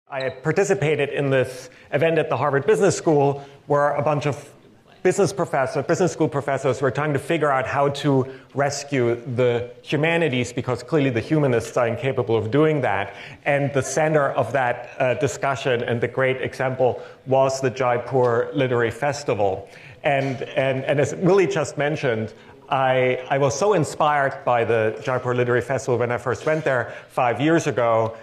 I participated in this event at the Harvard Business School where a bunch of business school professors were trying to figure out how to rescue the humanities because clearly the humanists are incapable of doing that. And the center of that discussion and the great example was the Jaipur Literary Festival. And as Willie just mentioned, I was so inspired by the Jaipur Literary Festival when I first went there 5 years ago.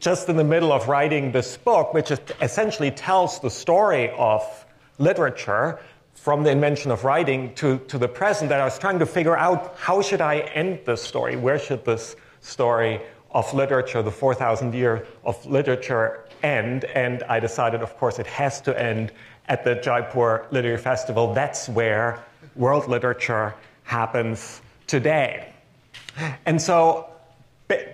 Just in the middle of writing this book, which essentially tells the story of literature from the invention of writing to the present, that I was trying to figure out how should I end this story? Where should this story of literature, the 4,000 years of literature, end? And I decided, of course, it has to end at the Jaipur Literary Festival. That's where world literature happens today. And so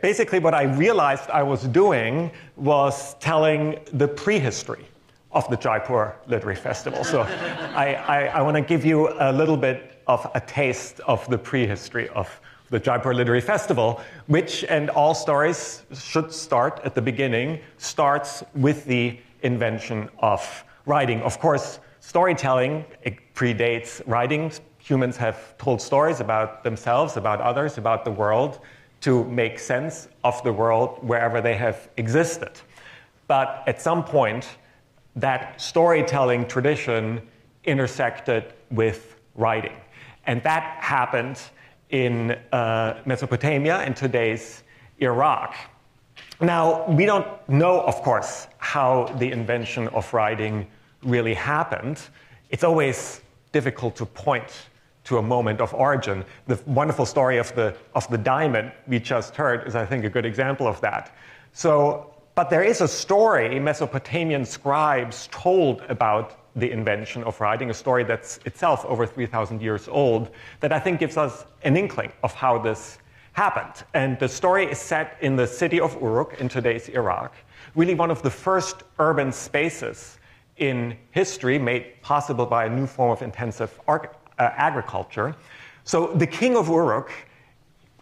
basically, what I realized I was doing was telling the prehistory of the Jaipur Literary Festival. So I want to give you a little bit of a taste of the prehistory of the Jaipur Literary Festival, which, and all stories should start at the beginning, starts with the invention of writing. Of course, storytelling, it predates writing. Humans have told stories about themselves, about others, about the world, to make sense of the world wherever they have existed. But at some point, that storytelling tradition intersected with writing. And that happened in Mesopotamia, in today's Iraq. Now, we don't know, of course, how the invention of writing really happened. It's always difficult to point to a moment of origin. The wonderful story of the diamond we just heard is, I think, a good example of that. But there is a story Mesopotamian scribes told about the invention of writing, a story that's itself over 3,000 years old, that I think gives us an inkling of how this happened. And the story is set in the city of Uruk in today's Iraq, really one of the first urban spaces in history made possible by a new form of intensive agriculture. So the king of Uruk,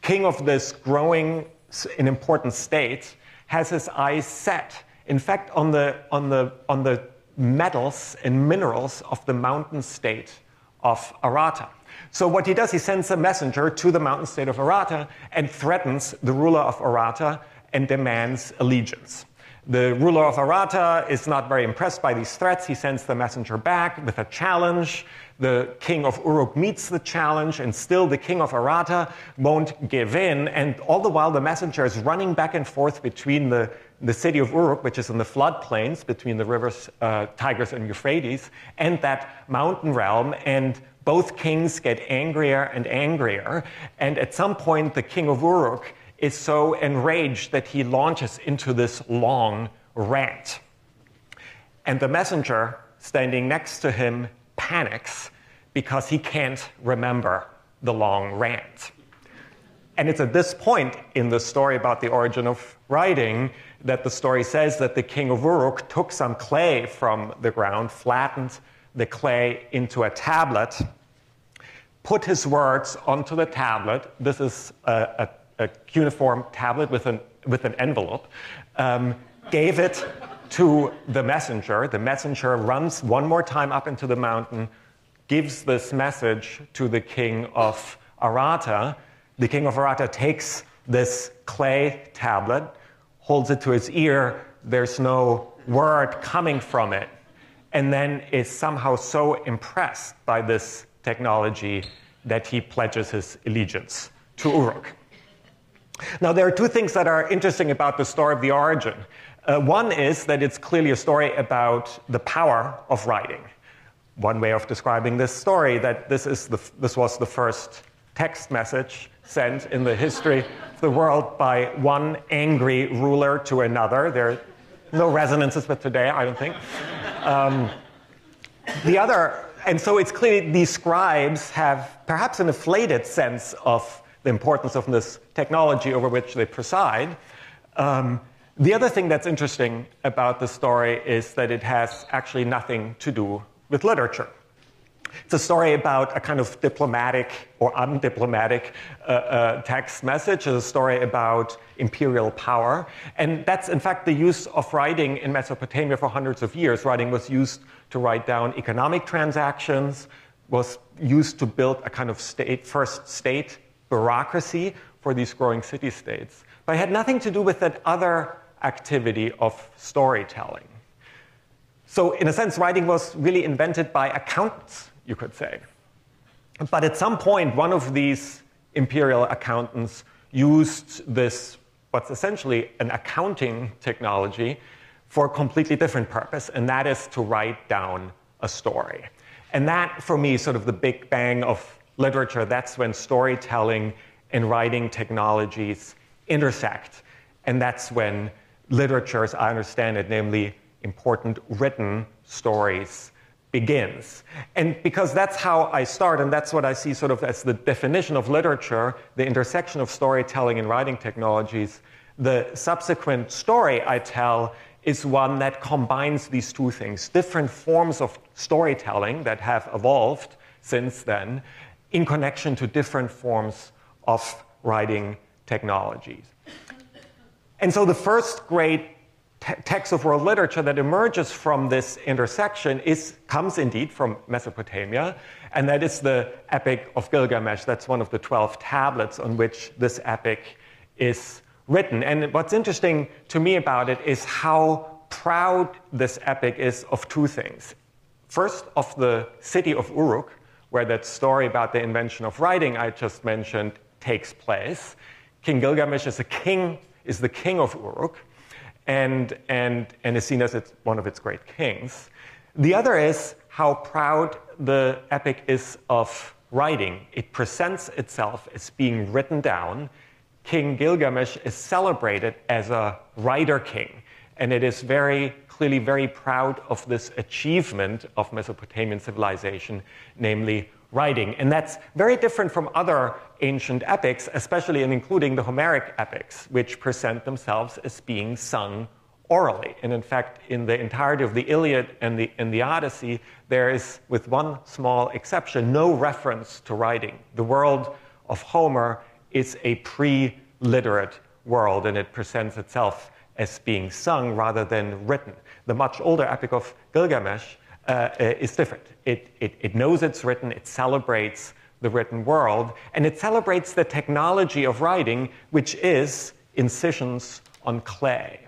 king of this growing and important state, has his eyes set, in fact, on the metals and minerals of the mountain state of Arata. So what he does, he sends a messenger to the mountain state of Arata and threatens the ruler of Arata and demands allegiance. The ruler of Arata is not very impressed by these threats. He sends the messenger back with a challenge. The king of Uruk meets the challenge, and still the king of Arata won't give in. And all the while, the messenger is running back and forth between the city of Uruk, which is in the floodplains between the rivers Tigris and Euphrates, and that mountain realm. And both kings get angrier and angrier. And at some point, the king of Uruk is so enraged that he launches into this long rant. And the messenger standing next to him panics because he can't remember the long rant. And it's at this point in the story about the origin of writing that the story says that the king of Uruk took some clay from the ground, flattened the clay into a tablet, put his words onto the tablet. This is a cuneiform tablet with an envelope, gave it to the messenger. The messenger runs one more time up into the mountain, gives this message to the king of Arata. The king of Arata takes this clay tablet, holds it to his ear. There's no word coming from it, and then is somehow so impressed by this technology that he pledges his allegiance to Uruk. Now, there are two things that are interesting about the story of the origin. One is that it's clearly a story about the power of writing. One way of describing this story, that this was the first text message sent in the history of the world by one angry ruler to another. There are no resonances with today, I don't think. And so it's clear these scribes have perhaps an inflated sense of the importance of this technology over which they preside. The other thing that's interesting about the story is that it has actually nothing to do with literature. It's a story about a kind of diplomatic or undiplomatic text message. It's a story about imperial power. And that's, in fact, the use of writing in Mesopotamia for hundreds of years. Writing was used to write down economic transactions, was used to build a kind of first state bureaucracy for these growing city-states. But it had nothing to do with that other activity of storytelling. So in a sense, writing was really invented by accountants, you could say. But at some point, one of these imperial accountants used this, what's essentially an accounting technology, for a completely different purpose, and that is to write down a story. And that, for me, is sort of the big bang of literature. That's when storytelling and writing technologies intersect. And that's when literature, as I understand it, namely important written stories, begins. And because that's how I start, and that's what I see sort of as the definition of literature, the intersection of storytelling and writing technologies, the subsequent story I tell is one that combines these two things, different forms of storytelling that have evolved since then in connection to different forms of writing technologies. And so the first great text of world literature that emerges from this intersection comes indeed from Mesopotamia, and that is the Epic of Gilgamesh. That's one of the 12 tablets on which this epic is written. And what's interesting to me about it is how proud this epic is of two things. First, of the city of Uruk, where that story about the invention of writing I just mentioned takes place. King Gilgamesh is the king of Uruk, and is seen as one of its great kings. The other is how proud the epic is of writing. It presents itself as being written down. King Gilgamesh is celebrated as a writer king, and it is very clearly very proud of this achievement of Mesopotamian civilization, namely writing. And that's very different from other ancient epics, especially and including the Homeric epics, which present themselves as being sung orally. And in fact, in the entirety of the Iliad and the Odyssey, there is, with one small exception, no reference to writing. The world of Homer is a pre-literate world, and it presents itself as being sung rather than written. The much older Epic of Gilgamesh is different. It knows it's written, it celebrates the written world, and it celebrates the technology of writing, which is incisions on clay.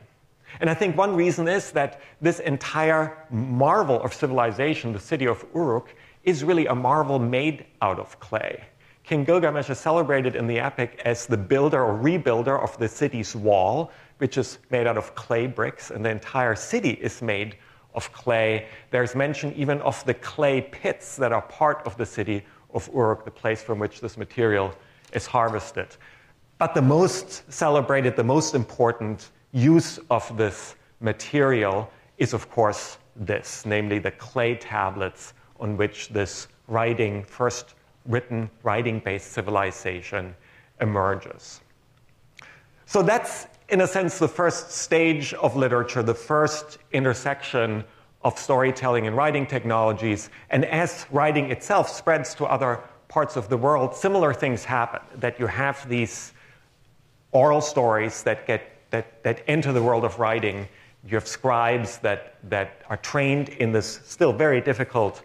And I think one reason is that this entire marvel of civilization, the city of Uruk, is really a marvel made out of clay. King Gilgamesh is celebrated in the epic as the builder or rebuilder of the city's wall, which is made out of clay bricks, and the entire city is made of clay. There's mention even of the clay pits that are part of the city of Uruk, the place from which this material is harvested. But the most celebrated, the most important use of this material is, of course, this, namely the clay tablets on which this first written writing-based civilization emerges. So that's, in a sense, the first stage of literature, the first intersection of storytelling and writing technologies. And as writing itself spreads to other parts of the world, similar things happen, that you have these oral stories that enter the world of writing. You have scribes that are trained in this still very difficult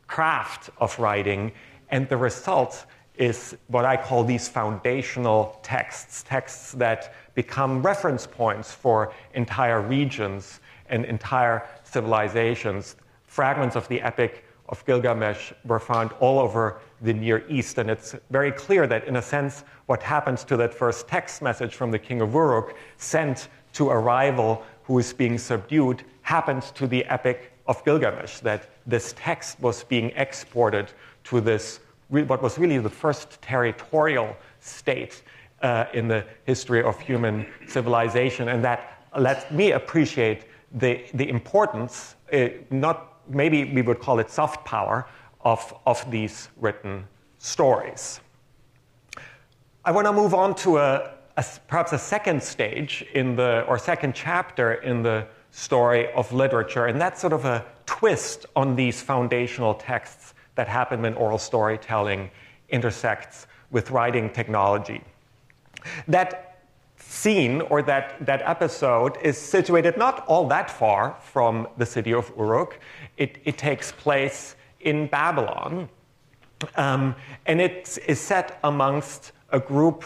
craft of writing, and the result is what I call these foundational texts that become reference points for entire regions and entire civilizations. Fragments of the Epic of Gilgamesh were found all over the Near East, and it's very clear that, in a sense, what happens to that first text message from the king of Uruk, sent to a rival who is being subdued, happens to the Epic of Gilgamesh, that this text was being exported to this, what was really the first territorial state in the history of human civilization. And that lets me appreciate the importance, maybe we would call it soft power, of these written stories. I want to move on to perhaps a second stage or second chapter in the story of literature, and that's sort of a twist on these foundational texts that happen when oral storytelling intersects with writing technology. That scene, or that episode, is situated not all that far from the city of Uruk. It takes place in Babylon, and it is set amongst a group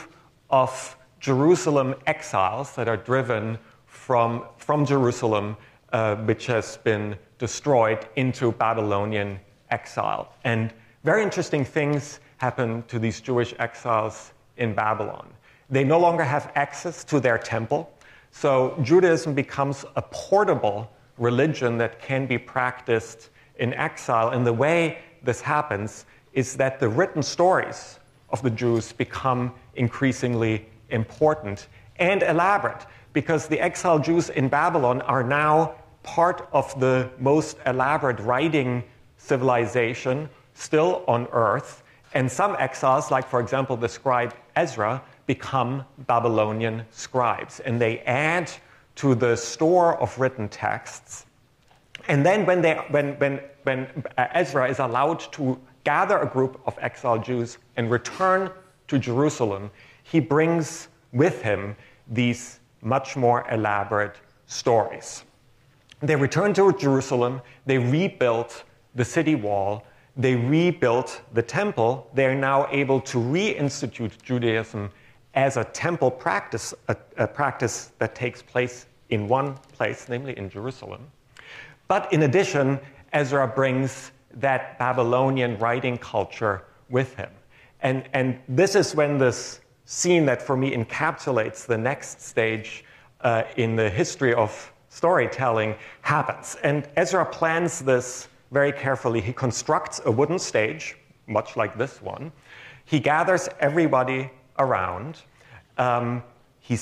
of Jerusalem exiles that are driven from Jerusalem, which has been destroyed, into Babylonian exile. And very interesting things happen to these Jewish exiles in Babylon. They no longer have access to their temple, so Judaism becomes a portable religion that can be practiced in exile. And the way this happens is that the written stories of the Jews become increasingly important and elaborate, because the exiled Jews in Babylon are now part of the most elaborate writing civilization still on earth. And some exiles, like for example the scribe Ezra, become Babylonian scribes, and they add to the store of written texts. And then when Ezra is allowed to gather a group of exiled Jews and return to Jerusalem, he brings with him these much more elaborate stories. They return to Jerusalem, they rebuilt the city wall, they rebuilt the temple. They are now able to reinstitute Judaism as a temple practice, a practice that takes place in one place, namely in Jerusalem. But in addition, Ezra brings that Babylonian writing culture with him. And this is when this scene that for me encapsulates the next stage in the history of storytelling happens. And Ezra plans this very carefully. He constructs a wooden stage, much like this one. He gathers everybody around. He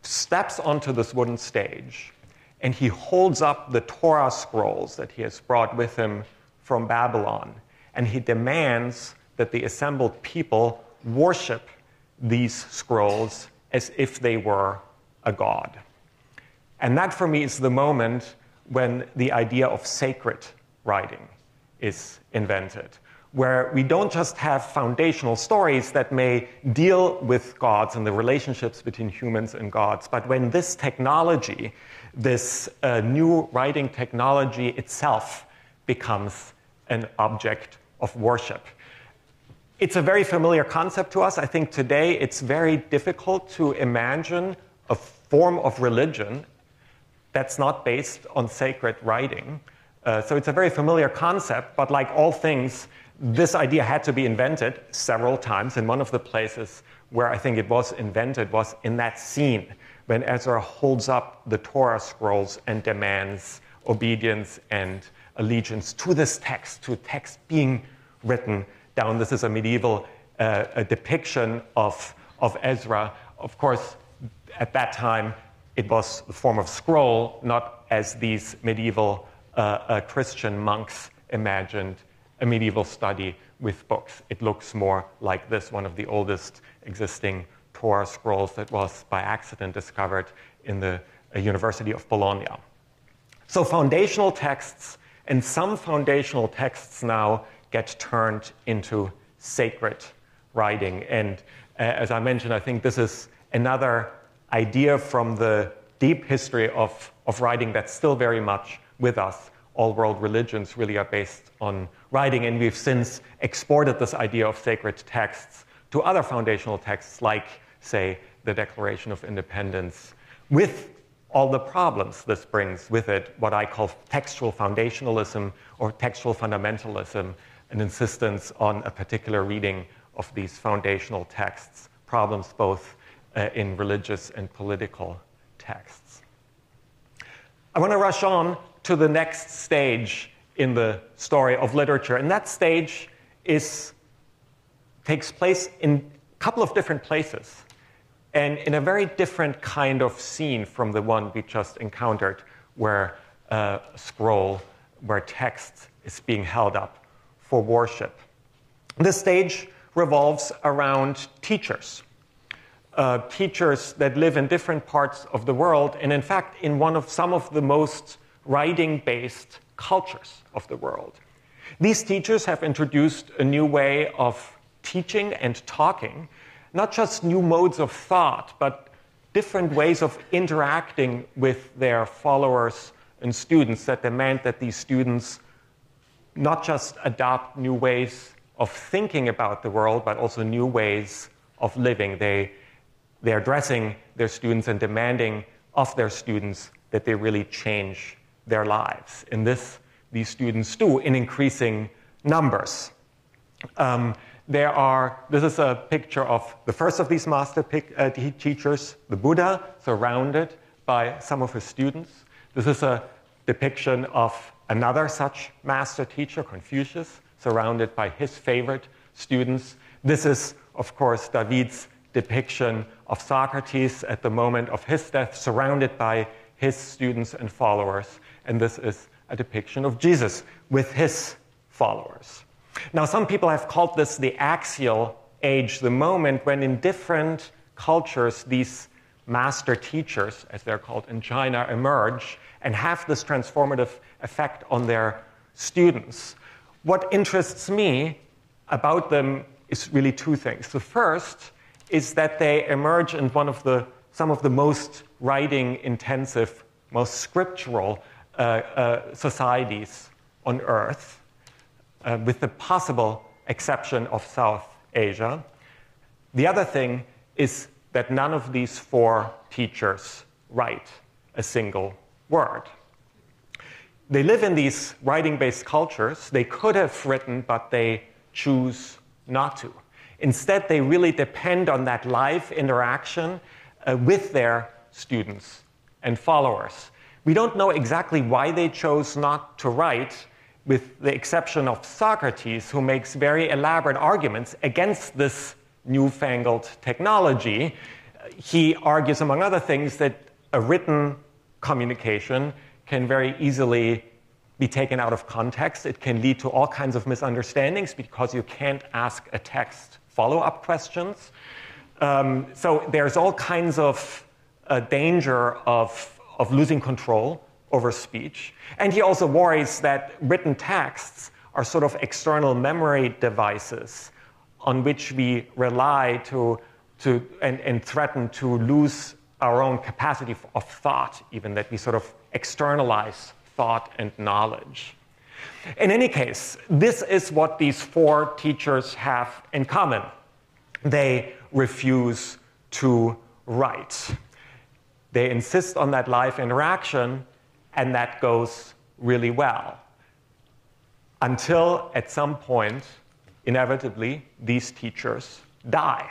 steps onto this wooden stage, and he holds up the Torah scrolls that he has brought with him from Babylon. And he demands that the assembled people worship these scrolls as if they were a god. And that, for me, is the moment when the idea of sacred writing is invented, where we don't just have foundational stories that may deal with gods and the relationships between humans and gods, but when this technology, this new writing technology itself, becomes an object of worship. It's a very familiar concept to us. I think today it's very difficult to imagine a form of religion that's not based on sacred writing. So it's a very familiar concept, but like all things, this idea had to be invented several times. And one of the places where I think it was invented was in that scene when Ezra holds up the Torah scrolls and demands obedience and allegiance to this text, to text being written down. This is a medieval a depiction of Ezra. Of course, at that time, it was the form of scroll, not as these medieval Christian monks imagined a medieval study with books. It looks more like this, one of the oldest existing Torah scrolls that was by accident discovered in the University of Bologna. So foundational texts, and some foundational texts now get turned into sacred writing. And as I mentioned, I think this is another idea from the deep history of writing that's still very much with us. All world religions really are based on writing, and we've since exported this idea of sacred texts to other foundational texts like, say, the Declaration of Independence, with all the problems this brings with it, what I call textual foundationalism or textual fundamentalism, an insistence on a particular reading of these foundational texts, problems both in religious and political texts. I want to rush on to the next stage in the story of literature, and that stage takes place in a couple of different places and in a very different kind of scene from the one we just encountered, where a scroll, where text is being held up for worship. This stage revolves around teachers. Teachers that live in different parts of the world, and in fact in some of the most writing-based cultures of the world. These teachers have introduced a new way of teaching and talking, not just new modes of thought, but different ways of interacting with their followers and students that demand that these students not just adopt new ways of thinking about the world, but also new ways of living. They're addressing their students and demanding of their students that they really change their lives. And this, these students do in increasing numbers. This is a picture of the first of these master teachers, the Buddha, surrounded by some of his students. This is a depiction of another such master teacher, Confucius, surrounded by his favorite students. This is, of course, David's depiction of Socrates at the moment of his death, surrounded by his students and followers. And this is a depiction of Jesus with his followers. Now, some people have called this the axial age, the moment when in different cultures these master teachers, as they're called in China, emerge and have this transformative effect on their students. What interests me about them is really two things. The first is that they emerge in some of the most writing-intensive, most scriptural societies on Earth, with the possible exception of South Asia. The other thing is that none of these four teachers write a single word. They live in these writing-based cultures. They could have written, but they choose not to. Instead, they really depend on that live interaction with their students and followers. We don't know exactly why they chose not to write, with the exception of Socrates, who makes very elaborate arguments against this newfangled technology. He argues, among other things, that a written communication can very easily be taken out of context. It can lead to all kinds of misunderstandings because you can't ask a text follow-up questions. So there's all kinds of danger of losing control over speech. And he also worries that written texts are sort of external memory devices on which we rely and threaten to lose our own capacity of thought, even that we sort of externalize thought and knowledge. In any case, this is what these four teachers have in common. They refuse to write. They insist on that live interaction, and that goes really well. Until at some point, inevitably, these teachers die.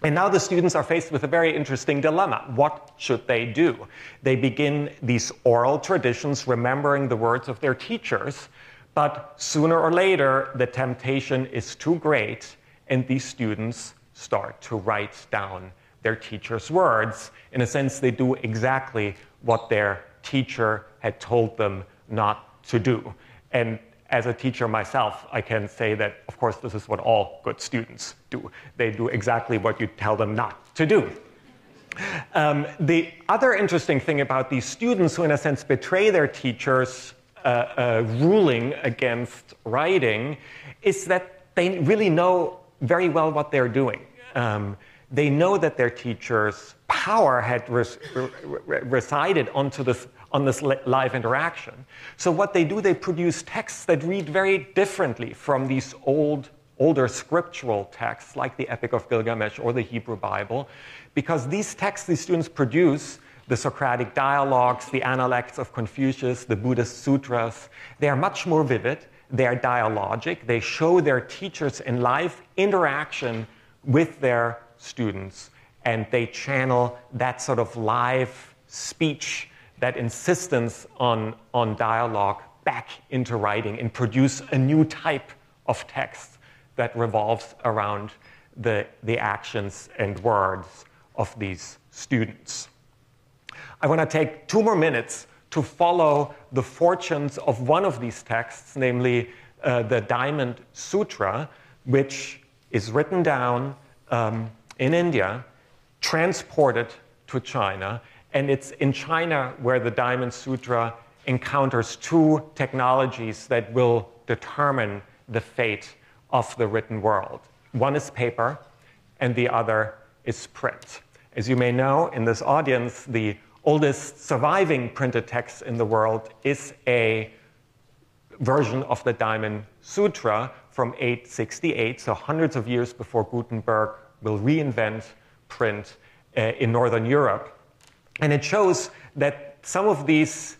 And now the students are faced with a very interesting dilemma. What should they do? They begin these oral traditions, remembering the words of their teachers, but sooner or later, the temptation is too great, and these students start to write down their teacher's words. In a sense, they do exactly what their teacher had told them not to do. And as a teacher myself, I can say that, of course, this is what all good students do. They do exactly what you tell them not to do. The other interesting thing about these students who, in a sense, betray their teachers' ruling against writing is that they really know very well what they're doing. They know that their teacher's power had resided on this live interaction. So what they do, they produce texts that read very differently from these older scriptural texts like the Epic of Gilgamesh or the Hebrew Bible, because these texts these students produce, the Socratic dialogues, the Analects of Confucius, the Buddhist sutras, they are much more vivid, they are dialogic, they show their teachers in live interaction with their students, and they channel that sort of live speech, that insistence on dialogue back into writing and produce a new type of text that revolves around the actions and words of these students. I want to take 2 more minutes to follow the fortunes of one of these texts, namely the Diamond Sutra, which is written down in India, transported to China, and it's in China where the Diamond Sutra encounters 2 technologies that will determine the fate of the written world. One is paper, and the other is print. As you may know, in this audience, the oldest surviving printed text in the world is a version of the Diamond Sutra from 868, so hundreds of years before Gutenberg will reinvent print in Northern Europe. And it shows that some of these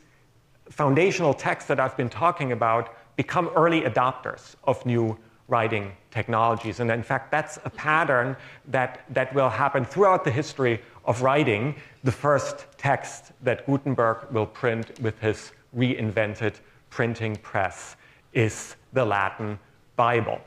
foundational texts that I've been talking about become early adopters of new writing technologies. And in fact, that's a pattern that will happen throughout the history of writing. The first text that Gutenberg will print with his reinvented printing press is the Latin Bible.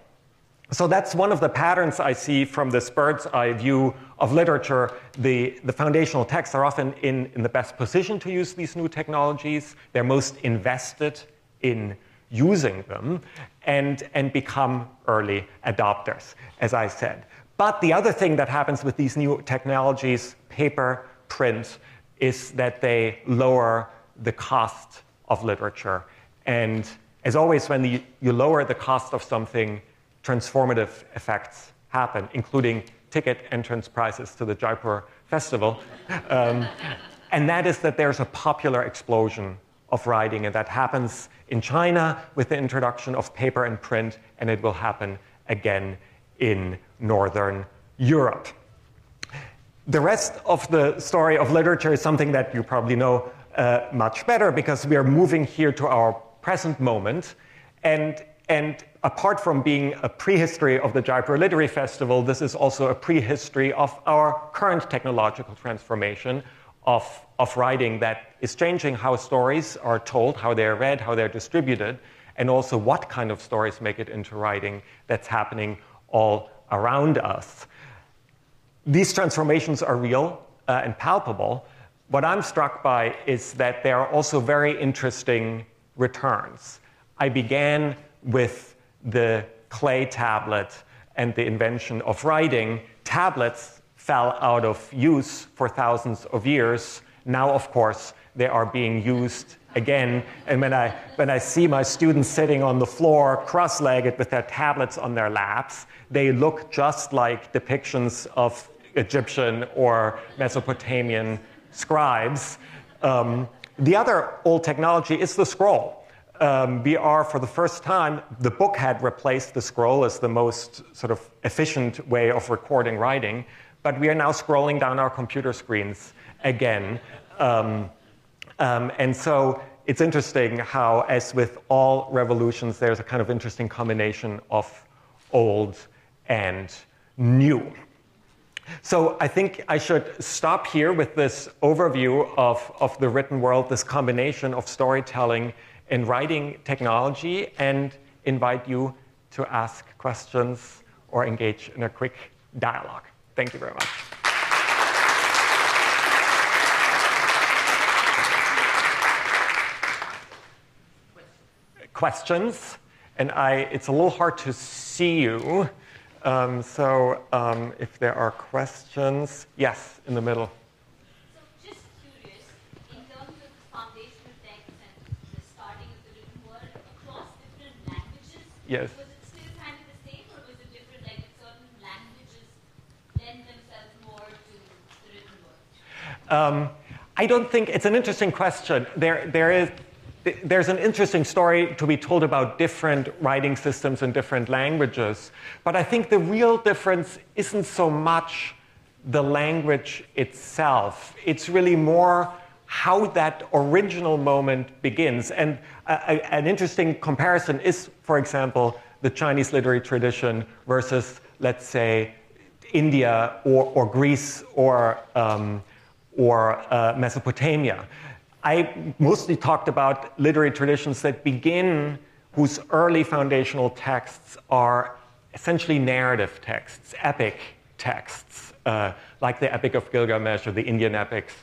So that's one of the patterns I see from this bird's eye view of literature. The foundational texts are often in the best position to use these new technologies. They're most invested in using them and become early adopters, as I said. But the other thing that happens with these new technologies, paper, print, is that they lower the cost of literature. And as always, when you lower the cost of something, transformative effects happen, including ticket entrance prices to the Jaipur Festival. And that is that there's a popular explosion of writing, and that happens in China with the introduction of paper and print, and it will happen again in Northern Europe. The rest of the story of literature is something that you probably know much better, because we are moving here to our present moment. And apart from being a prehistory of the Jaipur Literary Festival, this is also a prehistory of our current technological transformation of writing that is changing how stories are told, how they're read, how they're distributed, and also what kind of stories make it into writing that's happening all around us. These transformations are real and palpable. What I'm struck by is that there are also very interesting returns. I began with the clay tablet and the invention of writing. Tablets fell out of use for thousands of years. Now, of course, they are being used again. And when I see my students sitting on the floor, cross-legged with their tablets on their laps, they look just like depictions of Egyptian or Mesopotamian scribes. The other old technology is the scroll. We are, for the first time, the book had replaced the scroll as the most sort of efficient way of recording writing, but we are now scrolling down our computer screens again. And so it's interesting how, as with all revolutions, there's a kind of interesting combination of old and new. So I think I should stop here with this overview of the written world, this combination of storytelling and writing technology, and invite you to ask questions or engage in a quick dialogue. Thank you very much. Questions? And it's a little hard to see you. If there are questions, yes, in the middle. So just curious, in terms of the foundational text and the starting of the written word across different languages, yes. Was it still kind of the same, or was it different, like certain languages lend themselves more to the written word? I don't think, it's an interesting question. There's an interesting story to be told about different writing systems in different languages. But I think the real difference isn't so much the language itself. It's really more how that original moment begins. And an interesting comparison is, for example, the Chinese literary tradition versus, let's say, India or Greece or Mesopotamia. I mostly talked about literary traditions that begin, whose early foundational texts are essentially narrative texts, epic texts, like the Epic of Gilgamesh or the Indian epics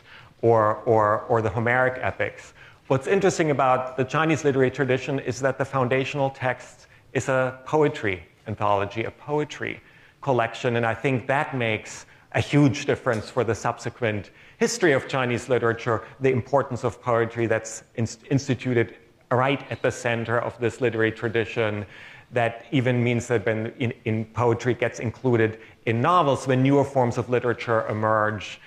or the Homeric epics. What's interesting about the Chinese literary tradition is that the foundational text is a poetry anthology, a poetry collection, and I think that makes a huge difference for the subsequent history of Chinese literature, the importance of poetry that's instituted right at the center of this literary tradition. That even means that when in poetry gets included in novels, when newer forms of literature emerge,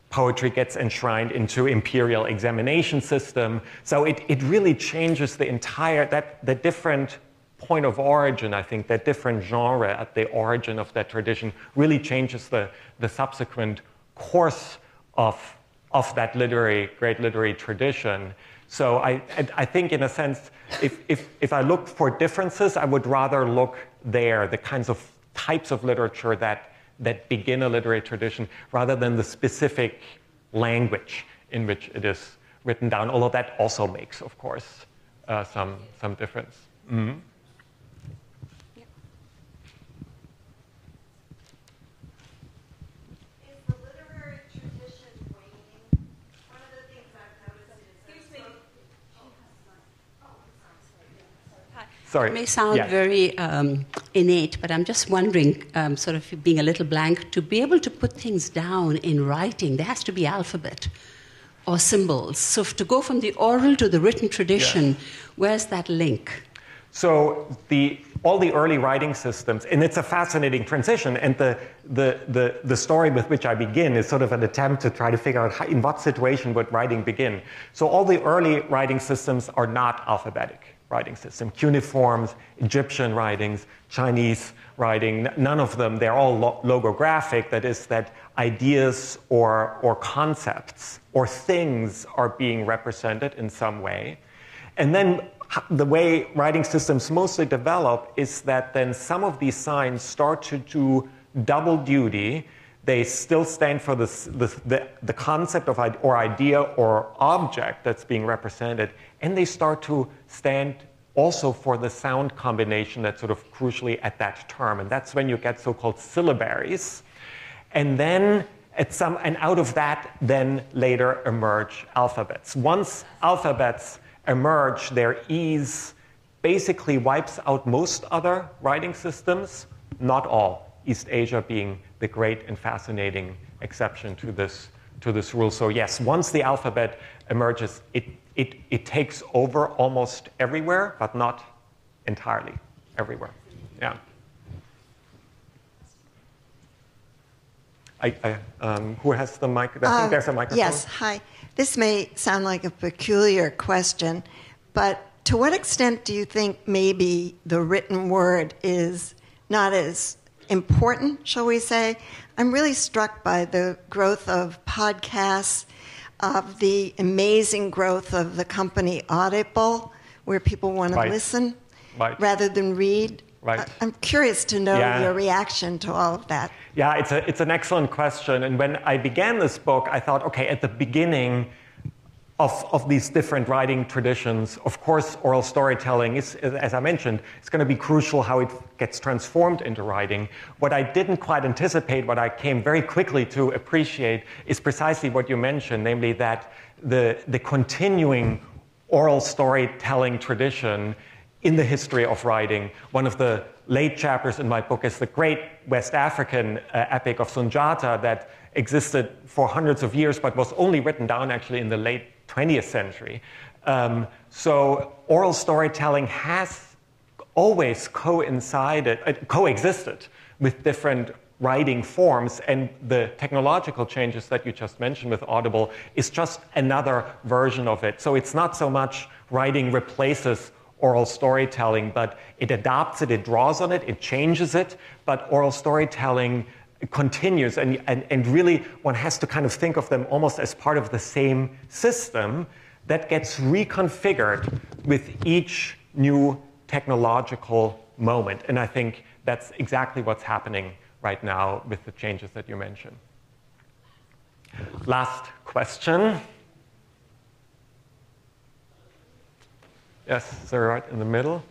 poetry gets enshrined into imperial examination system. So it really changes the entire, the different point of origin, I think, that different genre at the origin of that tradition really changes the subsequent course of that great literary tradition. So I think, in a sense, if I look for differences, I would rather look there, the kinds of types of literature that begin a literary tradition, rather than the specific language in which it is written down, although that also makes, of course, some difference. Mm-hmm. Sorry. It may sound very innate, but I'm just wondering, sort of being a little blank, to be able to put things down in writing, there has to be alphabet or symbols. So to go from the oral to the written tradition, where's that link? So all the early writing systems, and it's a fascinating transition, and the story with which I begin is sort of an attempt to try to figure out in what situation would writing begin. So all the early writing systems are not alphabetic writing system. Cuneiforms, Egyptian writings, Chinese writing, none of them, they're all logographic. That is, that ideas or concepts or things are being represented in some way. And then the way writing systems mostly develop is that then some of these signs start to do double duty. They still stand for the concept of or idea or object that's being represented, and they start to stand also for the sound combination that's sort of crucially at that term. And that's when you get so-called syllabaries. And then and out of that, then later emerge alphabets. Once alphabets emerge, their ease basically wipes out most other writing systems, not all, East Asia being the great and fascinating exception to this rule. So yes, once the alphabet emerges, it takes over almost everywhere, but not entirely everywhere. Yeah. Who has the mic? I think there's a microphone. Yes, hi. This may sound like a peculiar question, but to what extent do you think maybe the written word is not as important, shall we say? I'm really struck by the growth of podcasts, of the amazing growth of the company Audible, where people want to listen rather than read. Right. I'm curious to know your reaction to all of that. Yeah, it's an excellent question. And when I began this book, I thought, okay, at the beginning of these different writing traditions, of course, oral storytelling is, as I mentioned, it's going to be crucial how it gets transformed into writing. What I didn't quite anticipate, what I came very quickly to appreciate, is precisely what you mentioned, namely that the continuing oral storytelling tradition in the history of writing. One of the late chapters in my book is the great West African epic of Sunjata that existed for hundreds of years, but was only written down actually in the late 20th century. So oral storytelling has always coexisted with different writing forms, and the technological changes that you just mentioned with Audible is just another version of it. So it's not so much writing replaces oral storytelling, but it adopts it, it draws on it, it changes it, but oral storytelling continues, and really one has to kind of think of them almost as part of the same system that gets reconfigured with each new technological moment. And I think that's exactly what's happening right now with the changes that you mentioned. Last question. Yes, sir, right in the middle.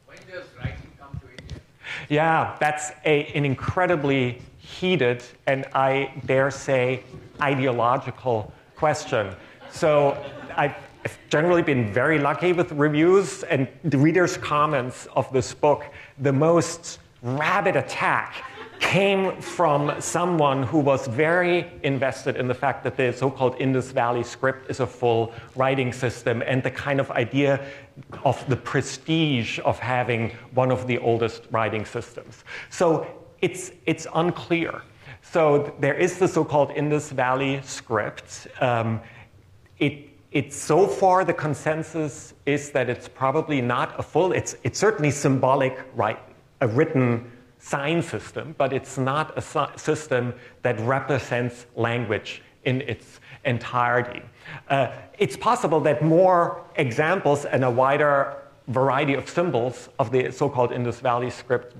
When does writing come to India? Yeah, that's an incredibly heated and, I dare say, ideological question. So I've generally been very lucky with reviews and the readers' comments of this book. The most rabid attack came from someone who was very invested in the fact that the so-called Indus Valley script is a full writing system and the kind of idea of the prestige of having one of the oldest writing systems. So it's unclear. So there is the so-called Indus Valley script. It's so far the consensus is that it's probably not a full, it's certainly symbolic, right, a written sign system, but it's not a system that represents language in its entirety. It's possible that more examples and a wider variety of symbols of the so-called Indus Valley script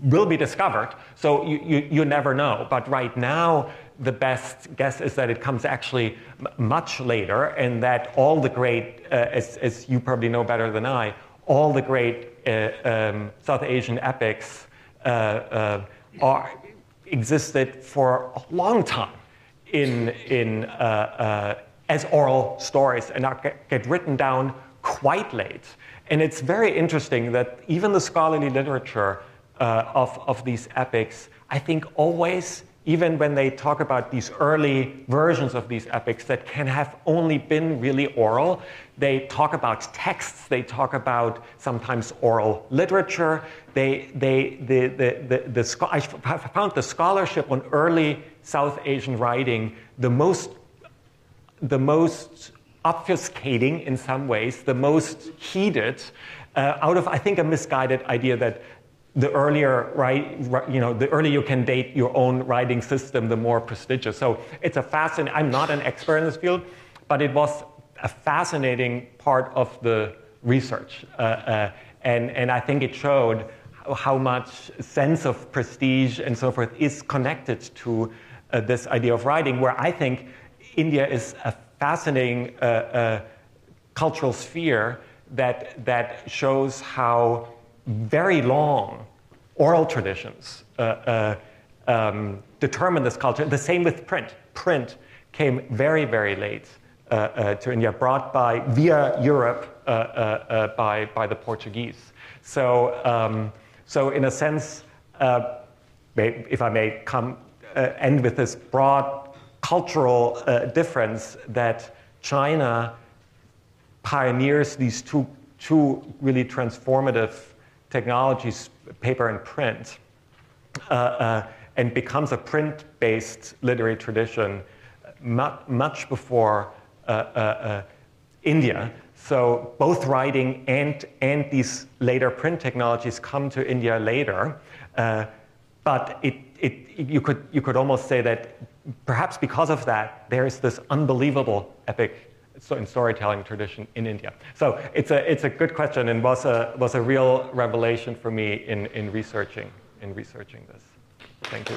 will be discovered, so you never know. But right now, the best guess is that it comes actually much later, and that all the great, as you probably know better than I, all the great South Asian epics existed for a long time as oral stories and get written down quite late. And it's very interesting that even the scholarly literature of these epics, I think always, even when they talk about these early versions of these epics that can have only been really oral, they talk about texts, they talk about sometimes oral literature. I found the scholarship on early South Asian writing the most obfuscating in some ways, the most heated, out of, I think, a misguided idea that the earlier, the earlier you can date your own writing system, the more prestigious. So it's a fascinating, I'm not an expert in this field, but it was a fascinating part of the research. And I think it showed how much sense of prestige and so forth is connected to this idea of writing, where I think India is a fascinating cultural sphere that shows how very long oral traditions determine this culture. The same with print. Print came very, very late to India, brought via Europe by the Portuguese. So in a sense, if I may end with this broad cultural difference, that China pioneers these two really transformative technologies, paper and print, and becomes a print-based literary tradition much before India. So both writing and these later print technologies come to India later, but you could almost say that perhaps because of that, there is this unbelievable epic in storytelling tradition in India. So it's a good question, and was a real revelation for me in researching this. Thank you.